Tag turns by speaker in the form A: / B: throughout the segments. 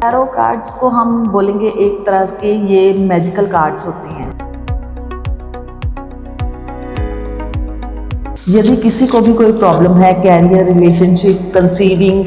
A: Tarot cards को हम बोलेंगे एक तरह के ये मैजिकल कार्ड्स होते हैं। यदि किसी को भी कोई प्रॉब्लम है, कैरियर, रिलेशनशिप, कंसीविंग,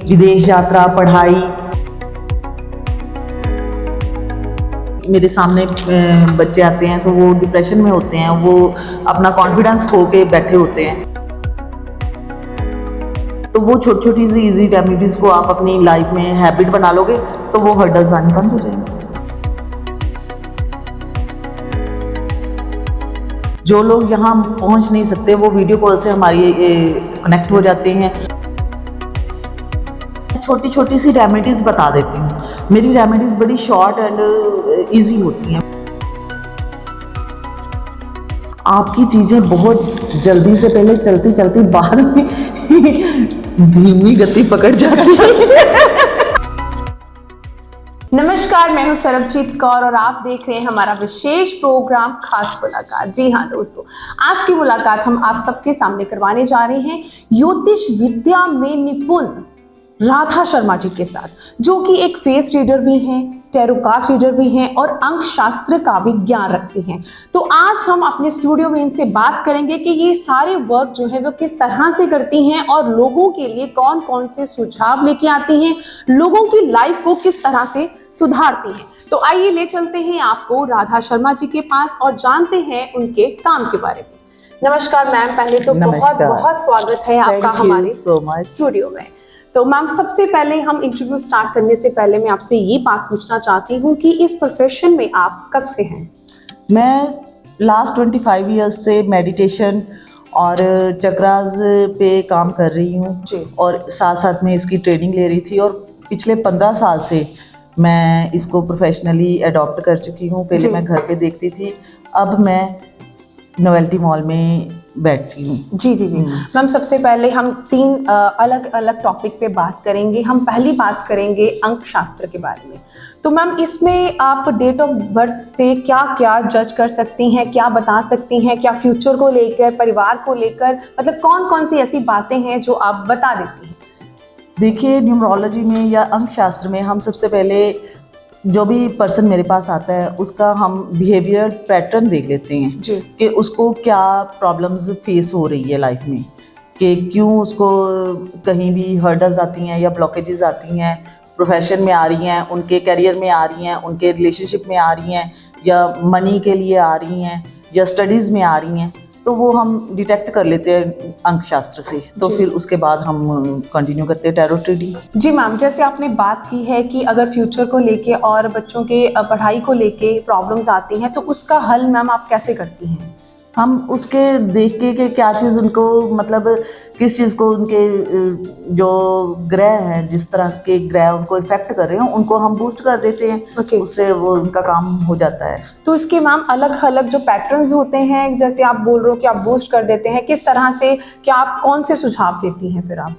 A: विदेश यात्रा, पढ़ाई, मेरे सामने बच्चे आते हैं तो वो डिप्रेशन में होते हैं, वो अपना कॉन्फिडेंस खो के बैठे होते हैं, तो वो छोटी छोटी सी इजी रेमेडीज को आप अपनी लाइफ में हैबिट बना लोगे तो वो हर्डल्स आने बंद हो जाएंगे। जो लोग यहाँ पहुँच नहीं सकते वो वीडियो कॉल से हमारी कनेक्ट हो जाते हैं। छोटी छोटी सी रेमेडीज बता देती हूँ। मेरी रेमेडीज बड़ी शॉर्ट एंड इजी होती हैं। आपकी चीजें बहुत जल्दी से पहले चलती चलती बाद में धीमी गति पकड़ जाती है।
B: नमस्कार, मैं हूं सरबजीत कौर और आप देख रहे हैं हमारा विशेष प्रोग्राम खास मुलाकात। जी हाँ दोस्तों, आज की मुलाकात हम आप सबके सामने करवाने जा रहे हैं ज्योतिष विद्या में निपुण राधा शर्मा जी के साथ, जो कि एक फेस रीडर भी हैं, टैरो कार्ड रीडर भी हैं और अंक शास्त्र का भी ज्ञान रखती हैं। तो आज हम अपने स्टूडियो में इनसे बात करेंगे कि ये सारे वर्क जो है वो किस तरह से करती हैं और लोगों के लिए कौन कौन से सुझाव लेके आती हैं, लोगों की लाइफ को किस तरह से सुधारती हैं। तो आइए ले चलते हैं आपको राधा शर्मा जी के पास और जानते हैं उनके काम के बारे में। नमस्कार मैम, पहले तो बहुत बहुत स्वागत है आपका हमारे स्टूडियो में। तो मैम, सबसे पहले हम इंटरव्यू स्टार्ट करने से पहले मैं आपसे ये बात पूछना चाहती हूँ कि इस प्रोफेशन में आप कब से हैं?
A: मैं लास्ट 25 ईयर्स से मेडिटेशन और चक्रास पे काम कर रही हूँ और साथ साथ में इसकी ट्रेनिंग ले रही थी और पिछले 15 साल से मैं इसको प्रोफेशनली अडॉप्ट कर चुकी हूँ। पहले मैं घर पे देखती थी, अब मैं नोवेल्टी मॉल में बैठती हूँ।
B: जी जी जी मैम, सबसे पहले हम 3 अलग अलग टॉपिक पे बात करेंगे। हम पहली बात करेंगे अंक शास्त्र के बारे में। तो मैम, इसमें आप डेट ऑफ बर्थ से क्या क्या जज कर सकती हैं, क्या बता सकती हैं, क्या फ्यूचर को लेकर, परिवार को लेकर, मतलब कौन कौन सी ऐसी बातें हैं जो आप बता देती हैं?
A: देखिए, न्यूमरोलॉजी में या अंक शास्त्र में हम सबसे पहले जो भी पर्सन मेरे पास आता है उसका हम बिहेवियर पैटर्न देख लेते हैं कि उसको क्या प्रॉब्लम्स फेस हो रही है लाइफ में, कि क्यों उसको कहीं भी हर्डल्स आती हैं या ब्लॉकेजेस आती हैं, प्रोफेशन में आ रही हैं, उनके करियर में आ रही हैं, उनके रिलेशनशिप में आ रही हैं, या मनी के लिए आ रही हैं, या स्टडीज़ में आ रही हैं। तो वो हम डिटेक्ट कर लेते हैं अंक शास्त्र से। तो फिर उसके बाद हम कंटिन्यू करते हैं टैरो रीडिंग। जी
B: मैम, जैसे आपने बात की है कि अगर फ्यूचर को लेके और बच्चों के पढ़ाई को लेके प्रॉब्लम्स आती हैं तो उसका हल मैम आप कैसे करती हैं?
A: हम उसके देख के कि क्या चीज़ उनको, मतलब किस चीज़ को उनके जो ग्रह हैं, जिस तरह के ग्रह उनको इफेक्ट कर रहे हैं, उनको हम बूस्ट कर देते हैं। उससे वो उनका काम हो जाता है।
B: तो इसके मैम अलग अलग जो पैटर्न्स होते हैं, जैसे आप बोल रहे हो कि आप बूस्ट कर देते हैं, किस तरह से, क्या आप कौन से सुझाव देती हैं फिर आप?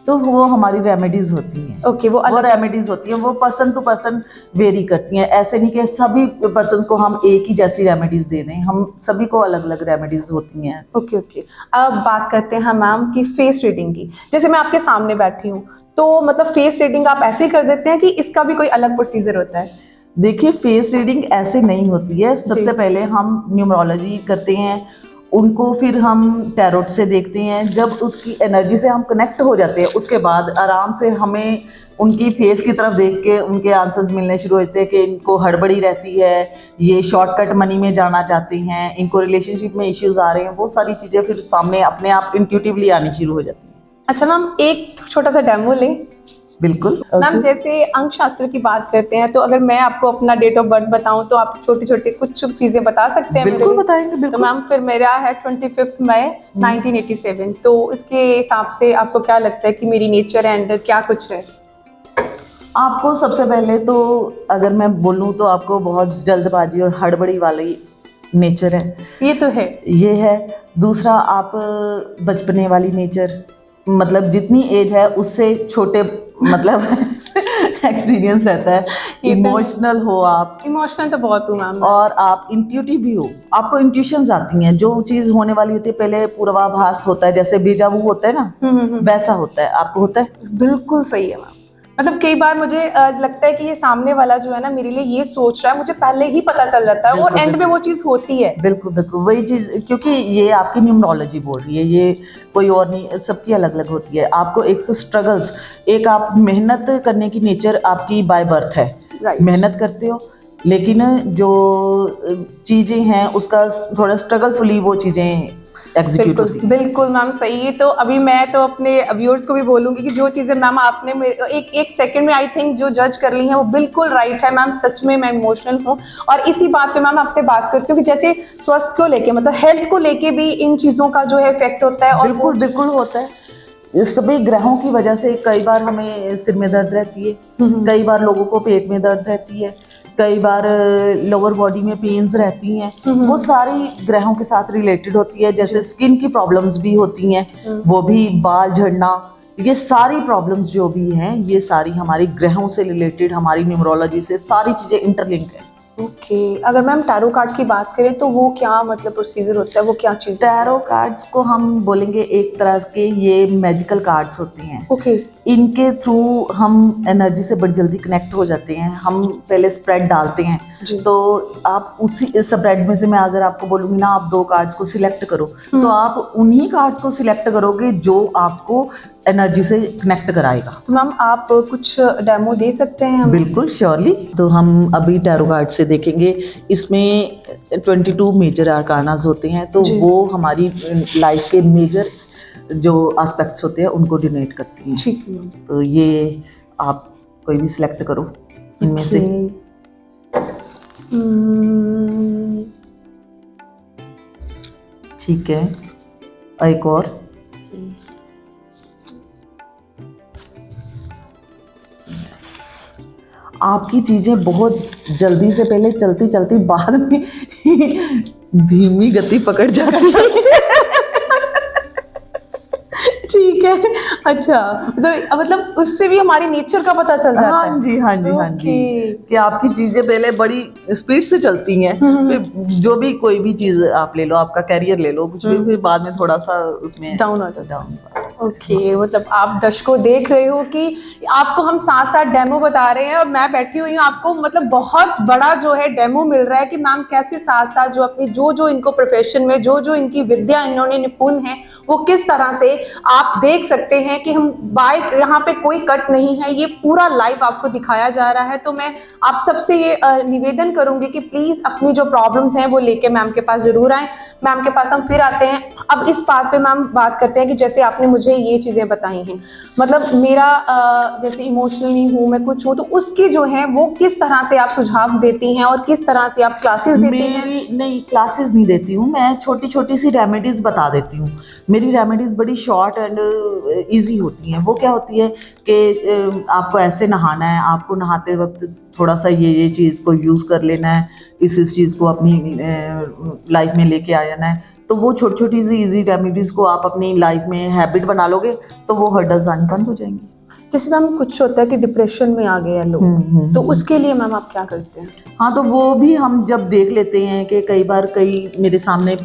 A: तो वो हमारी रेमेडीज होती हैं। वो रेमेडीज होती हैं, वो पर्सन टू पर्सन वेरी करती हैं। ऐसे नहीं कि सभी पर्सन को हम एक ही जैसी रेमेडीज दे दें, हम सभी को अलग अलग रेमेडीज होती हैं।
B: ओके। अब बात करते हैं मैम की फेस रीडिंग की। जैसे मैं आपके सामने बैठी हूँ तो मतलब फेस रीडिंग आप ऐसे कर देते हैं कि इसका भी कोई अलग प्रोसीजर होता है?
A: देखिए, फेस रीडिंग ऐसे नहीं होती है। सबसे पहले हम न्यूमरोलॉजी करते हैं, उनको फिर हम टैरोट से देखते हैं। जब उसकी एनर्जी से हम कनेक्ट हो जाते हैं उसके बाद आराम से हमें उनकी फेस की तरफ देख के उनके आंसर्स मिलने शुरू होते हैं कि इनको हड़बड़ी रहती है, ये शॉर्टकट मनी में जाना चाहते हैं, इनको रिलेशनशिप में इश्यूज आ रहे हैं। वो सारी चीज़ें फिर सामने अपने आप इंट्यूटिवली आनी शुरू हो जाती हैं।
B: अच्छा मैम, एक छोटा सा डेमो लें?
A: बिल्कुल
B: मैम, जैसे अंक शास्त्र की बात करते हैं तो अगर मैं आपको अपना डेट ऑफ बर्थ बताऊं तो आप छोटी छोटी कुछ चीजें बता सकते हैं?
A: बिल्कुल बताएंगे, बिल्कुल।
B: तो मैम, फिर मेरा है 25 मई 1987। तो इसके हिसाब से आपको क्या लगता है कि मेरी नेचर एंड क्या कुछ है?
A: आपको सबसे पहले तो अगर मैं बोलूं तो आपको बहुत जल्दबाजी और हड़बड़ी वाली नेचर है।
B: ये तो है, ये है।
A: दूसरा, आप बचपने वाली नेचर, मतलब जितनी एज है उससे छोटे मतलब एक्सपीरियंस रहता है। इमोशनल हो आप?
B: इमोशनल तो बहुत हूँ मैम।
A: और आप इंट्यूटिव भी हो, आपको इंट्यूशंस आती हैं। जो चीज़ होने वाली होती है पहले पूर्वाभास होता है, जैसे बीजा वू होता है ना, वैसा होता है। आपको होता है?
B: बिल्कुल सही है मैम। मतलब कई बार मुझे लगता है कि ये सामने वाला जो है ना मेरे लिए ये सोच रहा है, मुझे पहले ही पता चल जाता है और एंड में वो चीज होती है।
A: बिल्कुल बिल्कुल वही चीज, क्योंकि ये आपकी न्यूमरोलॉजी बोल रही है, ये कोई और नहीं, सबकी अलग अलग होती है। आपको एक तो स्ट्रगल्स, एक आप मेहनत करने की नेचर आपकी बाय बर्थ है, मेहनत करते हो, लेकिन जो चीजें हैं उसका थोड़ा स्ट्रगलफुली वो चीजें एग्जीक्यूट होती है।
B: बिल्कुल मैम सही है। तो अभी मैं तो अपने व्यूअर्स को भी बोलूंगी कि जो चीजें मैम आपने एक सेकंड में आई थिंक जो जज कर ली हैं वो बिल्कुल राइट है मैम। सच में मैं इमोशनल हूँ और इसी बात पे मैम आपसे बात करती हूँ कि जैसे स्वास्थ्य को लेके, मतलब हेल्थ को लेके भी इन चीजों का जो है इफेक्ट होता है। और
A: बिल्कुल बिल्कुल होता है। सभी ग्रहों की वजह से कई बार हमें सिर में दर्द रहती है, कई बार लोगों को पेट में दर्द रहती है, कई बार लोअर बॉडी में पेन्स रहती हैं, वो सारी ग्रहों के साथ रिलेटेड होती है। जैसे स्किन की प्रॉब्लम्स भी होती हैं, वो भी बाल झड़ना, ये सारी प्रॉब्लम्स जो भी हैं ये सारी हमारी ग्रहों से रिलेटेड, हमारी न्यूमरोलॉजी से सारी चीज़ें इंटरलिंक है।
B: ओके अगर मैम टैरो कार्ड की बात करें तो वो क्या मतलब प्रोसीजर होता है, वो क्या चीज़?
A: टैरो कार्ड्स को हम बोलेंगे एक तरह के ये मैजिकल कार्ड्स होते हैं।
B: ओके
A: इनके थ्रू हम एनर्जी से बड़ी जल्दी कनेक्ट हो जाते हैं। हम पहले स्प्रेड डालते हैं, तो आप उसी स्प्रेड में से मैं अगर आपको बोलूँगी ना आप 2 कार्ड्स को सिलेक्ट करो, तो आप उन्हीं कार्ड्स को सिलेक्ट करोगे जो आपको एनर्जी से कनेक्ट कराएगा।
B: तो मैम आप कुछ डेमो दे सकते हैं हमें?
A: बिल्कुल श्योरली। तो हम अभी टैरो कार्ड से देखेंगे, इसमें 22 मेजर आर्कानास होते हैं, तो वो हमारी लाइफ के मेजर जो एस्पेक्ट्स होते हैं उनको डिनोट करती हैं।
B: ठीक है।
A: तो ये आप कोई भी सिलेक्ट करो इनमें से। ठीक है, एक और। आपकी चीजें बहुत जल्दी से पहले चलती चलती बाद में धीमी गति पकड़ जाती है।
B: ठीक है, अच्छा मतलब उससे भी हमारी नेचर का पता चल जाता है।
A: हाँ जी हाँ जी हाँ जी, कि आपकी चीजें पहले बड़ी स्पीड से चलती हैं, फिर जो भी कोई भी चीज आप ले लो, आपका कैरियर ले लो, कुछ भी, फिर बाद में थोड़ा सा उसमें
B: डाउन आ जाता है। ओके मतलब आप दर्शकों देख रहे हो कि आपको हम साथ साथ डेमो बता रहे हैं और मैं बैठी हुई हूँ, आपको मतलब बहुत बड़ा जो है डेमो मिल रहा है कि मैम कैसे साथ साथ जो अपनी जो इनको प्रोफेशन में जो इनकी विद्या इन्होंने निपुण है वो किस तरह से आप देख सकते हैं कि हम बाइक यहाँ पे कोई कट नहीं है, ये पूरा लाइव आपको दिखाया जा रहा है। तो मैं आप सबसे ये निवेदन करूंगी कि प्लीज अपनी जो प्रॉब्लम्स हैं वो लेके मैम के पास जरूर आए। मैम के पास हम फिर आते हैं। अब इस बात पे मैम बात करते हैं कि जैसे आपने मुझे ये चीजें बताई हैं, मतलब मेरा जैसे इमोशनली हूँ मैं कुछ हूँ, तो उसकी जो है वो किस तरह से आप सुझाव देती हैं और किस तरह से आप क्लासेस देती हैं?
A: नहीं, क्लासेस नहीं देती हूँ मैं, छोटी छोटी सी रेमेडीज बता देती हूँ। मेरी रेमेडीज बड़ी शॉर्ट एंड इजी होती हैं। वो क्या होती है कि आपको ऐसे नहाना है, आपको नहाते वक्त थोड़ा सा ये चीज़ को यूज़ कर लेना है, इस चीज़ को अपनी लाइफ में लेके आ जाना है। तो वो छोटी छोटी सी इजी रेमेडीज़ को आप अपनी लाइफ में हैबिट बना लोगे तो वो हर्डल्स आनी बंद हो जाएंगी।
B: जैसे मैम कुछ होता है कि डिप्रेशन में आ गए हैं लोग, तो उसके लिए मैम आप क्या करते हैं?
A: हाँ, तो वो भी हम जब देख लेते हैं कि कई बार कई मेरे सामने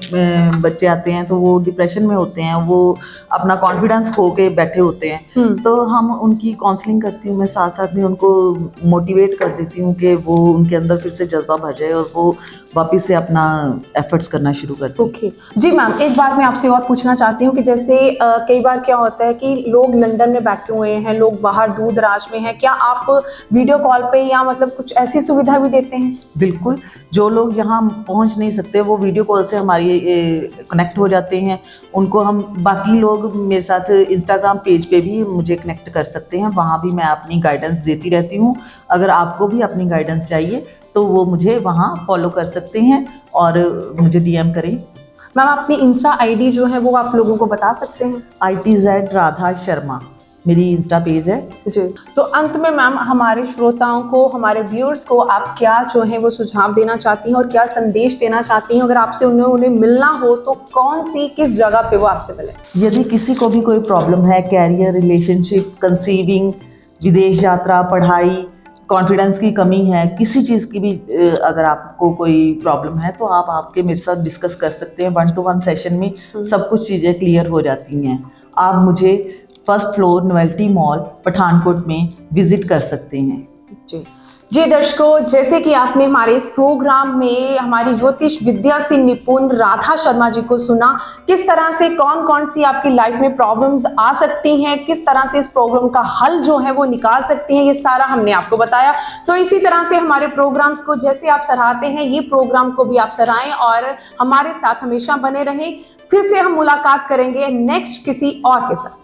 A: बच्चे आते हैं तो वो डिप्रेशन में होते हैं, वो अपना कॉन्फिडेंस खो के बैठे होते हैं, तो हम उनकी काउंसलिंग करती हूँ मैं, साथ साथ में उनको मोटिवेट कर देती हूँ कि वो उनके अंदर फिर से जज्बा भर जाए और वो वापस से अपना एफर्ट्स करना शुरू करते हैं।
B: ओके जी मैम, एक बात मैं आपसे और पूछना चाहती हूँ कि जैसे कई बार क्या होता है कि लोग लंदन में बैठे हुए हैं, लोग बाहर दूर दराज में हैं, क्या आप वीडियो कॉल पे या मतलब कुछ ऐसी सुविधा भी देते हैं?
A: बिल्कुल, जो लोग यहाँ पहुँच नहीं सकते वो वीडियो कॉल से हमारी कनेक्ट हो जाते हैं। उनको हम, बाकी लोग मेरे साथ इंस्टाग्राम पेज पे भी मुझे कनेक्ट कर सकते हैं, वहाँ भी मैं अपनी गाइडेंस देती रहती हूँ। अगर आपको भी अपनी गाइडेंस चाहिए तो वो मुझे वहाँ फॉलो कर सकते हैं और मुझे डीएम करें।
B: मैम अपनी इंस्टा आईडी जो है वो आप लोगों को बता सकते हैं?
A: ITZ राधा शर्मा मेरी इंस्टा पेज है
B: जी। तो अंत में मैम हमारे श्रोताओं को, हमारे व्यूअर्स को आप क्या जो है वो सुझाव देना चाहती हैं और क्या संदेश देना चाहती हैं? अगर आपसे उन्हें मिलना हो तो कौन सी किस जगह पे वो आपसे मिले?
A: यदि किसी को भी कोई प्रॉब्लम है, कैरियर, रिलेशनशिप, कंसीविंग, विदेश यात्रा, पढ़ाई, कॉन्फिडेंस की कमी है, किसी चीज़ की भी अगर आपको कोई प्रॉब्लम है तो आप आपके मेरे साथ डिस्कस कर सकते हैं। 1-to-1 सेशन में सब कुछ चीज़ें क्लियर हो जाती हैं। आप मुझे first floor novelty mall Pathankot में विजिट कर सकते हैं।
B: जी दर्शकों, जैसे कि आपने हमारे इस प्रोग्राम में हमारी ज्योतिष विद्या से निपुण राधा शर्मा जी को सुना, किस तरह से कौन कौन सी आपकी लाइफ में प्रॉब्लम्स आ सकती हैं, किस तरह से इस प्रॉब्लम का हल जो है वो निकाल सकती हैं, ये सारा हमने आपको बताया। सो इसी तरह से हमारे प्रोग्राम्स को जैसे आप सराहते हैं, ये प्रोग्राम को भी आप सराहें और हमारे साथ हमेशा बने रहें। फिर से हम मुलाकात करेंगे नेक्स्ट किसी और के साथ।